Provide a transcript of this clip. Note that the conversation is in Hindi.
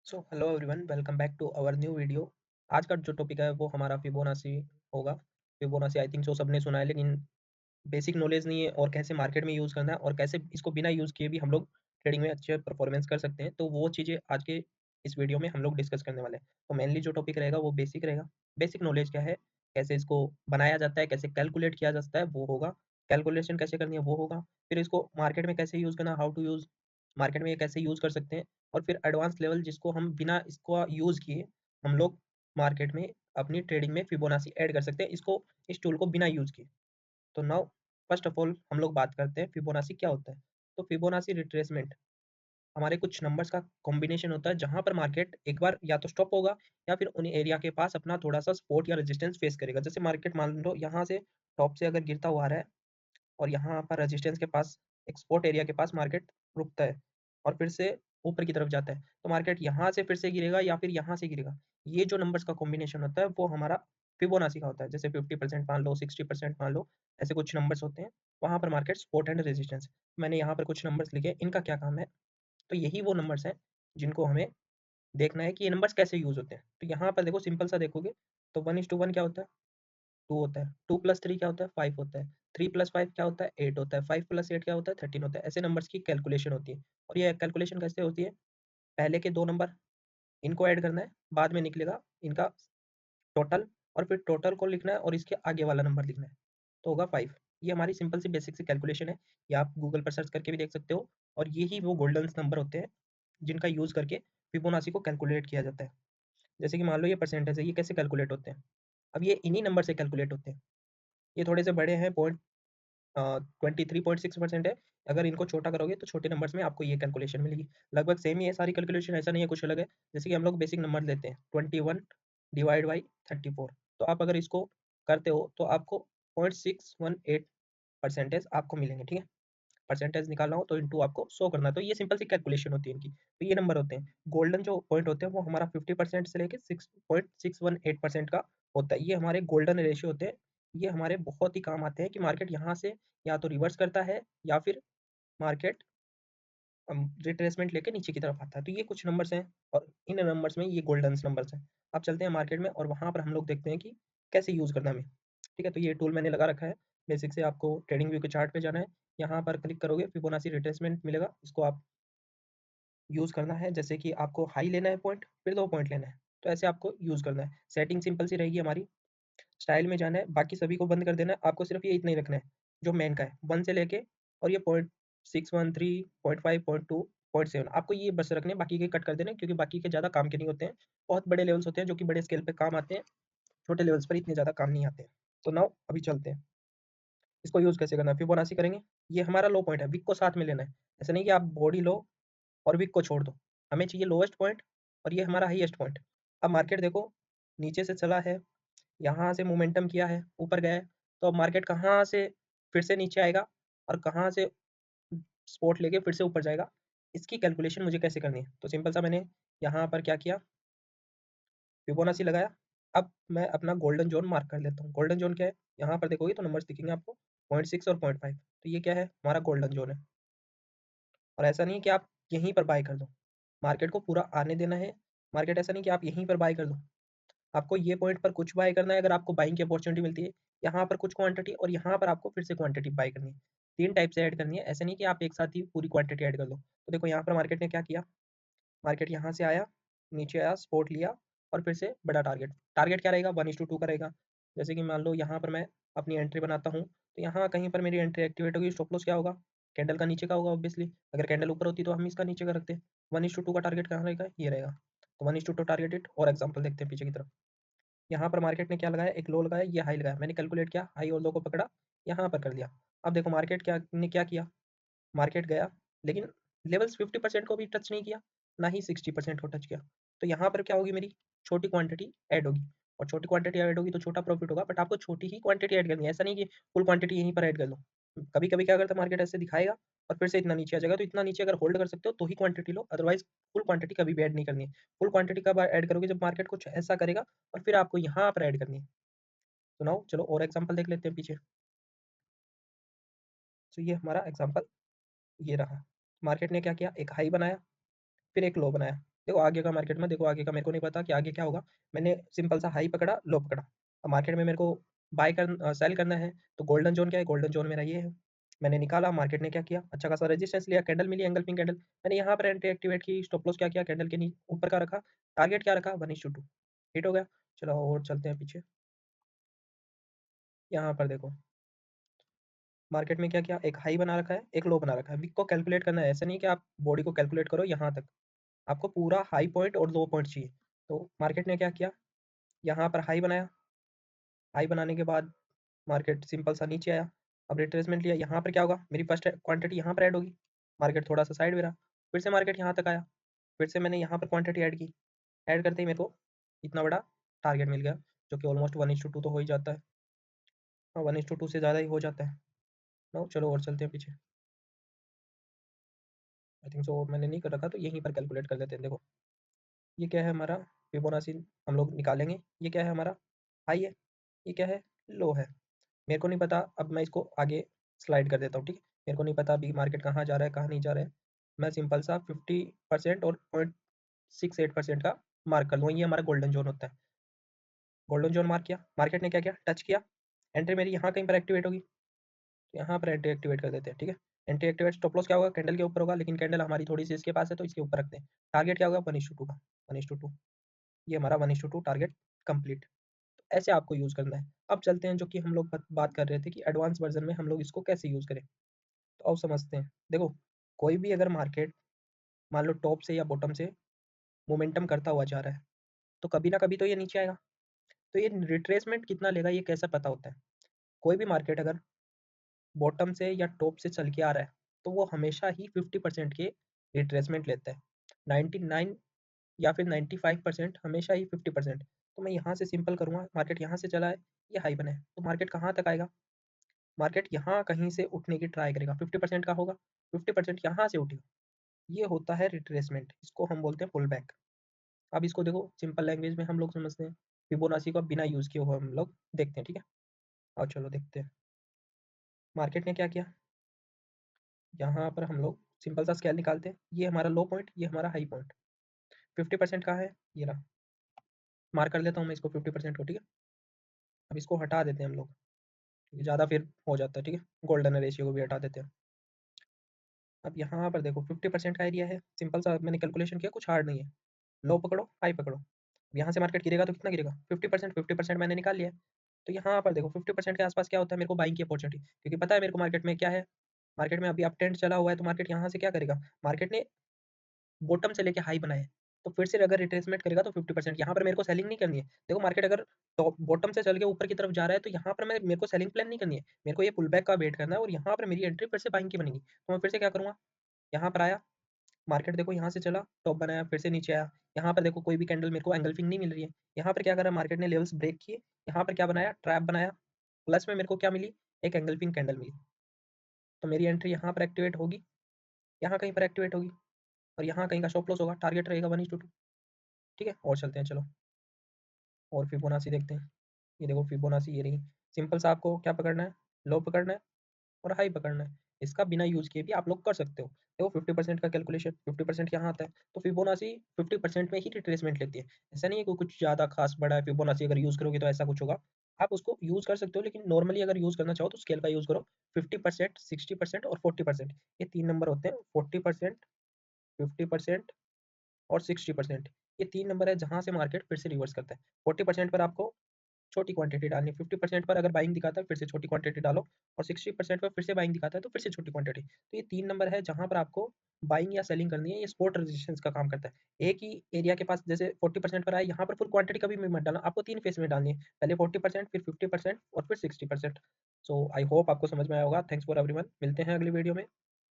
So hello everyone, welcome back to our new video. आज का जो टॉपिक है वो हमारा फिबोनाची होगा। फिबोनाची आई थिंक सो सबने सुना है, लेकिन बेसिक नॉलेज नहीं है और कैसे मार्केट में यूज़ करना है और कैसे इसको बिना यूज़ किए भी हम लोग ट्रेडिंग में अच्छे परफॉर्मेंस कर सकते हैं। तो वो चीज़ें आज के इस वीडियो में हम लोग डिस्कस करने वाले हैं। तो मेनली जो टॉपिक रहेगा वो बेसिक रहेगा। बेसिक नॉलेज क्या है, कैसे इसको बनाया जाता है, कैसे कैलकुलेट किया जाता है वो होगा। कैलकुलेशन कैसे करनी है वो होगा। फिर इसको मार्केट में कैसे यूज़ करना, हाउ टू यूज़, मार्केट में ये कैसे यूज़ कर सकते हैं। और फिर एडवांस लेवल जिसको हम बिना इसको यूज़ किए हम लोग मार्केट में अपनी ट्रेडिंग में फिबोनाची ऐड कर सकते हैं, इसको इस टूल को बिना यूज़ किए। तो नाउ फर्स्ट ऑफ ऑल हम लोग बात करते हैं फिबोनाची क्या होता है। तो फिबोनाची रिट्रेसमेंट हमारे कुछ नंबर्स का कॉम्बिनेशन होता है जहां पर मार्केट एक बार या तो स्टॉप होगा या फिर उन एरिया के पास अपना थोड़ा सा सपोर्ट या रेजिस्टेंस फेस करेगा। जैसे मार्केट मान लो यहाँ से टॉप से अगर गिरता हुआ आ रहा है और यहाँ पर रेजिस्टेंस के पास, एक्सपोर्ट एरिया के पास मार्केट रुकता है और फिर से ऊपर की तरफ जाता है, तो मार्केट यहाँ से फिर से गिरेगा या फिर यहाँ से गिरेगा। ये जो नंबर्स का कॉम्बिनेशन होता है वो हमारा फिबोनाची का होता है। जैसे 50% मान लो, 60% मान लो, ऐसे कुछ नंबर्स होते हैं। वहां पर मार्केट सपोर्ट एंड रेजिस्टेंस, मैंने यहाँ पर कुछ नंबर्स लिखे, इनका क्या काम है। तो यही वो नंबर्स हैं जिनको हमें देखना है कि ये नंबर्स कैसे यूज होते हैं। तो यहाँ पर देखो, सिंपल सा देखोगे तो 1:1 क्या होता है, 2 होता है। 2+3 क्या होता है, 5 होता है। 3+5 क्या होता है, 8 होता है। 5+8 क्या होता है, 13 होता है। ऐसे नंबर्स की कैलकुलेशन होती है। और ये कैलकुलेशन कैसे होती है, पहले के दो नंबर इनको ऐड करना है, बाद में निकलेगा इनका टोटल, और फिर टोटल को लिखना है और इसके आगे वाला नंबर लिखना है, तो होगा 5। ये हमारी सिंपल सी बेसिक सी कैलकुलेशन है। ये आप गूगल पर सर्च करके भी देख सकते हो। और यही वो गोल्डन नंबर होते हैं जिनका यूज करके फिबोनाची को कैलकुलेट किया जाता है। जैसे कि मान लो ये परसेंटेज है, ये कैसे कैलकुलेट होते हैं। अब ये इन्हीं नंबर से कैलकुलेट होते हैं। ये थोड़े से बड़े हैं, 23.6% है। अगर इनको छोटा करोगे तो छोटे नंबर्स में आपको ये कैलकुलेशन मिलेगी। लगभग सेम ही है सारी कैलकुलेशन, ऐसा नहीं है कुछ अलग है। जैसे कि हम लोग बेसिक नंबर लेते हैं 21/34, तो आप अगर इसको करते हो तो आपको 0.618 परसेंटेज आपको मिलेंगे। ठीक है, परसेंटेज निकालना हो तो इंटू आपको शो करना है। तो ये सिंपल सी कैलकुलेशन होती है इनकी। तो ये नंबर होते हैं गोल्डन, जो पॉइंट होते हैं वो हमारा 50% से लेके 6.618% का होता है। ये हमारे गोल्डन रेशियो होते हैं। ये हमारे बहुत ही काम आते हैं कि मार्केट यहाँ से या तो रिवर्स करता है या फिर मार्केट रिट्रेसमेंट लेके नीचे की तरफ आता है। तो ये कुछ नंबर्स हैं और इन नंबर्स में ये गोल्डन नंबर्स हैं। अब चलते हैं मार्केट में और वहाँ पर हम लोग देखते हैं कि कैसे यूज़ करना है हमें। ठीक है, तो ये टूल मैंने लगा रखा है। बेसिक से आपको ट्रेडिंग व्यू के चार्ट पे जाना है, यहाँ पर क्लिक करोगे फिबोनाची रिट्रेसमेंट मिलेगा, इसको आप यूज़ करना है। जैसे कि आपको हाई लेना है पॉइंट, फिर 2 पॉइंट लेना है, तो ऐसे आपको यूज़ करना है। सेटिंग सिंपल सी रहेगी हमारी, स्टाइल में जाना है, बाकी सभी को बंद कर देना है। आपको सिर्फ ये इतना ही रखना है जो मेन का है, 1 से लेके और ये 0.613, 0.5, 0.2, 0.7 आपको ये बस रखने हैं, बाकी के कट कर देना है क्योंकि बाकी के ज़्यादा काम के नहीं होते हैं। बहुत बड़े लेवल्स होते हैं जो कि बड़े स्केल पे काम आते हैं, छोटे लेवल्स पर इतने ज़्यादा काम नहीं आते हैं। तो नाउ अभी चलते हैं, इसको यूज़ कैसे करना है, फिबोनाची करेंगे। ये हमारा लो पॉइंट है, विक को साथ में लेना है। ऐसा नहीं कि आप बॉडी लो और विक को छोड़ दो, हमें चाहिए लोएस्ट पॉइंट और ये हमारा हाईएस्ट पॉइंट। अब मार्केट देखो नीचे से चला है, यहाँ से मोमेंटम किया है, ऊपर गया है, तो अब मार्केट कहाँ से फिर से नीचे आएगा और कहाँ से सपोर्ट लेके फिर से ऊपर जाएगा, इसकी कैलकुलेशन मुझे कैसे करनी है। तो सिंपल सा मैंने यहाँ पर क्या किया, फिबोनाची लगाया। अब मैं अपना गोल्डन जोन मार्क कर लेता हूँ। गोल्डन जोन क्या है, यहाँ पर देखोगे तो नंबर्स दिखेंगे आपको, 0.6 और 0.5। तो ये क्या है, हमारा गोल्डन जोन है। और ऐसा नहीं है कि आप यहीं पर बाय कर दो, मार्केट को पूरा आने देना है। मार्केट ऐसा नहीं कि आप यहीं पर बाय कर दो, आपको ये पॉइंट पर कुछ बाय करना है। अगर आपको बाइंग की अपॉर्चुनिटी मिलती है, यहाँ पर कुछ क्वांटिटी और यहाँ पर आपको फिर से क्वांटिटी बाय करनी है। 3 टाइप से ऐड करनी है, ऐसा नहीं कि आप एक साथ ही पूरी क्वांटिटी ऐड कर दो। तो देखो यहाँ पर मार्केट ने क्या किया, मार्केट यहाँ से आया, नीचे आया, सपोर्ट लिया और फिर से बड़ा टारगेट। टारगेट क्या रहेगा, 1:2 का रहेगा। जैसे कि मान लो यहाँ पर मैं अपनी एंट्री बनाता हूँ, तो यहाँ कहीं पर मेरी एंट्री एक्टिवेट होगी। स्टॉप लॉस क्या होगा, कैंडल का नीचे का होगा ऑब्वियसली। अगर कैंडल ऊपर होती तो हम इसका नीचे का रखते। 1:2 का टारगेट कहाँ रहेगा, ये रहेगा। तो 1:2 टारगेट इट। और एग्जाम्पल देखते हैं पीछे की तरफ। यहाँ पर मार्केट ने क्या लगाया, एक लो लगाया, ये हाई लगाया। मैंने कैलकुलेट किया, हाई और लो को पकड़ा, यहाँ पर कर दिया। अब देखो मार्केट क्या किया, मार्केट गया लेकिन लेवल्स 50% को भी टच नहीं किया, ना ही 60% को टच किया। तो यहाँ पर क्या होगी, मेरी छोटी क्वांटिटी ऐड होगी। और छोटी क्वांटिटी ऐड होगी तो छोटा प्रॉफिट होगा, बट आपको छोटी ही क्वांटिटी ऐड करनी है। ऐसा नहीं कि फुल क्वांटिटी यहीं पर ऐड कर लो। कभी कभी क्या करता है मार्केट, ऐसे दिखाएगा और फिर से इतना नीचे आ जाएगा। तो इतना नीचे अगर होल्ड कर सकते हो तो ही क्वांटिटी लो, अदरवाइज फुल क्वांटिटी कभी भी ऐड नहीं करनी है। फुल क्वांटिटी कब ऐड करोगे, जब मार्केट कुछ ऐसा करेगा और फिर आपको यहाँ पर ऐड करनी है। तो नाउ चलो और एग्जांपल देख लेते हैं पीछे। तो ये हमारा एग्जांपल ये रहा, मार्केट ने क्या किया, एक हाई बनाया, फिर एक लो बनाया। देखो आगे का मार्केट में, देखो आगे का मेरे को नहीं पता कि आगे क्या होगा। मैंने सिंपल सा हाई पकड़ा, लो पकड़ा। अब मार्केट में मेरे को सेल करना है, तो गोल्डन जोन क्या है, गोल्डन जोन मेरा ये है। मैंने निकाला, मार्केट ने क्या किया, अच्छा खासा रेजिस्टेंस लिया, कैंडल मिली, एंगल्फिंग कैंडल। मैंने यहाँ पर एंट्री एक्टिवेट की, स्टॉप लॉस क्या किया, कैंडल के ऊपर का रखा, टारगेट क्या रखा, 1:2। हिट हो गया। चलो और चलते हैं पीछे। यहाँ पर देखो मार्केट में क्या किया, एक हाई बना रखा है, एक लो बना रखा है। विक को कैलकुलेट करना है, ऐसा नहीं कि आप बॉडी को कैलकुलेट करो यहाँ तक, आपको पूरा हाई पॉइंट और लो पॉइंट चाहिए। तो मार्केट ने क्या किया, यहाँ पर हाई बनाया, हाई बनाने के बाद मार्केट सिंपल सा नीचे आया। अब रिट्रेसमेंट लिया, यहाँ पर क्या होगा, मेरी फर्स्ट क्वांटिटी यहाँ पर ऐड होगी। मार्केट थोड़ा सा साइड में रहा, फिर से मार्केट यहाँ तक आया, फिर से मैंने यहाँ पर क्वांटिटी ऐड की। ऐड करते ही मेरे को इतना बड़ा टारगेट मिल गया, जो कि ऑलमोस्ट 1:2 तो हो ही जाता है। हाँ, 1:2 से ज़्यादा ही हो जाता है। नो चलो और चलते हैं पीछे। आई थिंक सो मैंने नहीं कर रखा, तो यहीं पर कैलकुलेट कर लेते हैं। देखो ये क्या है हमारा, फिबोनाची हम लोग निकालेंगे। ये क्या है हमारा, हाई है। ये क्या है, लो है। मेरे को नहीं पता, अब मैं इसको आगे स्लाइड कर देता हूँ, ठीक है। मेरे को नहीं पता अभी मार्केट कहाँ जा रहा है, कहाँ नहीं जा रहा है। मैं सिंपल सा 50% और 0.68% का मार्क कर लूँ, ये हमारा गोल्डन जोन होता है। गोल्डन जोन मार्क किया, मार्केट ने क्या किया, टच किया, एंट्री मेरी यहाँ कहीं पर एक्टिवेट होगी, तो यहाँ पर एंट्री एक्टिवेट कर देते हैं, ठीक है। एंट्री एक्टिवेट, स्टॉप लॉस क्या होगा, कैंडल के ऊपर होगा, लेकिन कैंडल हमारी थोड़ी सी इसके पास है, तो इसके ऊपर रखते हैं। टारगेट क्या होगा, 1:2 का, 1:2। ये हमारा 1:2 टारगेट कंप्लीट। ऐसे आपको यूज़ करना है। अब चलते हैं, जो कि हम लोग बात कर रहे थे कि एडवांस वर्जन में हम लोग इसको कैसे यूज़ करें। तो अब समझते हैं। देखो कोई भी अगर मार्केट मान लो टॉप से या बॉटम से मोमेंटम करता हुआ जा रहा है, तो कभी ना कभी तो ये नीचे आएगा। तो ये रिट्रेसमेंट कितना लेगा, ये कैसे पता होता है। कोई भी मार्केट अगर बॉटम से या टॉप से चल के आ रहा है, तो वो हमेशा ही 50% के रिट्रेसमेंट लेता है। 99 या फिर 95% हमेशा ही 50%। तो मैं यहाँ से सिंपल करूँगा, मार्केट यहाँ से चला है, ये हाई बना है, तो मार्केट कहाँ तक आएगा, मार्केट यहाँ कहीं से उठने की ट्राई करेगा, 50% का होगा, 50% यहाँ से उठेगा। ये होता है रिट्रेसमेंट, इसको हम बोलते हैं पुल बैक। अब इसको देखो सिंपल लैंग्वेज में हम लोग समझते हैं। फिबोनाची को बिना यूज़ किए हुए हम लोग देखते हैं, ठीक है। और चलो देखते हैं मार्केट ने क्या किया। यहाँ पर हम लोग सिंपल सा स्केल निकालते हैं, ये हमारा लो पॉइंट, ये हमारा हाई पॉइंट। 50% कहाँ है, ये रहा। मार्क कर लेता हूँ मैं इसको 50% को, ठीक है। अब इसको हटा देते हैं हम लोग, ज़्यादा फिर हो जाता है, ठीक है। गोल्डन रेशियो को भी हटा देते हैं। अब यहाँ पर देखो 50% का एरिया है, सिंपल सा मैंने कैलकुलेशन किया, कुछ हार्ड नहीं है। लो पकड़ो, हाई पकड़ो। यहाँ से मार्केट गिरेगा तो कितना गिरेगा, 50%। 50% मैंने निकाल लिया है। तो यहाँ पर देखो 50% के आसपास क्या होता है, मेरे को बाइंग की अपॉर्चुनिटी, क्योंकि पता है मेरे को मार्केट में क्या है। मार्केट में अभी अप ट्रेंड चला हुआ है, तो मार्केट यहाँ से क्या करेगा, मार्केट ने बॉटम से लेके हाई बनाया है, तो फिर से अगर रिट्रेसमेंट करेगा तो 50%। यहाँ पर मेरे को सेलिंग नहीं करनी है। देखो मार्केट अगर टॉप बॉटम से चल के ऊपर की तरफ जा रहा है, तो यहाँ पर मैं मेरे को सेलिंग प्लान नहीं करनी है, मेरे को ये पुल बैक का वेट करना है, और यहाँ पर मेरी एंट्री फिर से बाइंग की बनेगी। तो मैं फिर से क्या करूँगा, यहाँ पर आया, मार्केट देखो यहाँ से चला, टॉप बनाया, फिर से नीचे आया। यहाँ पर देखो कोई भी कैंडल मेरे को एंगल्फिंग नहीं मिल रही है। यहाँ पर क्या करा मार्केट ने, लेवल्स ब्रेक किए, यहाँ पर क्या बनाया, ट्रैप बनाया, प्लस में मेरे को क्या मिली, एक एंगल्फिंग कैंडल मिली। तो मेरी एंट्री यहाँ पर एक्टिवेट होगी, यहाँ कहीं पर एक्टिवेट होगी, और यहाँ कहीं का स्टॉप लॉस होगा, टारगेट रहेगा 1:2। ठीक है, और चलते हैं चलो, और फिबोनाची देखते हैं। ये देखो फिबोनाची ये रही। सिंपल सा आपको क्या पकड़ना है, लो पकड़ना है और हाई पकड़ना है। इसका बिना यूज़ किए भी आप लोग कर सकते हो। देखो 50% का कैलकुलेशन, 50% यहाँ आता है, तो फिबोनाची 50% में ही रिट्रेसमेंट लेती है। ऐसा नहीं है कोई कुछ ज़्यादा खास बड़ा है, फिबोनाची अगर यूज़ करोगे तो ऐसा कुछ होगा। आप उसको यूज़ कर सकते हो, लेकिन नॉर्मली अगर यूज़ करना चाहो तो स्केल का यूज़ करो। 50%, 60% और 40%, ये 3 नंबर होते हैं। 40%, 50% और 60%, ये 3 नंबर है जहाँ से मार्केट फिर से रिवर्स करता है। 40% पर आपको छोटी क्वांटिटी डालनी है, 50% पर अगर बाइंग दिखाता है फिर से छोटी क्वांटिटी डालो, और 60% पर फिर से बाइंग दिखाता है तो फिर से छोटी क्वांटिटी। तो ये 3 नंबर है जहाँ पर आपको बाइंग या सेलिंग करनी है। ये सपोर्ट रेजिस्टेंस का काम करता है। एक ही एरिया के पास जैसे 40% पर आए, यहाँ पर फुल क्वांटिटी कभी भी मत डालना, आपको 3 फेज में डालनी है। पहले 40%, फिर 50% और फिर 60%। सो आई होप आपको समझ में आया होगा। थैंक्स फॉर एवरीवन, मिलते हैं अगली वीडियो में।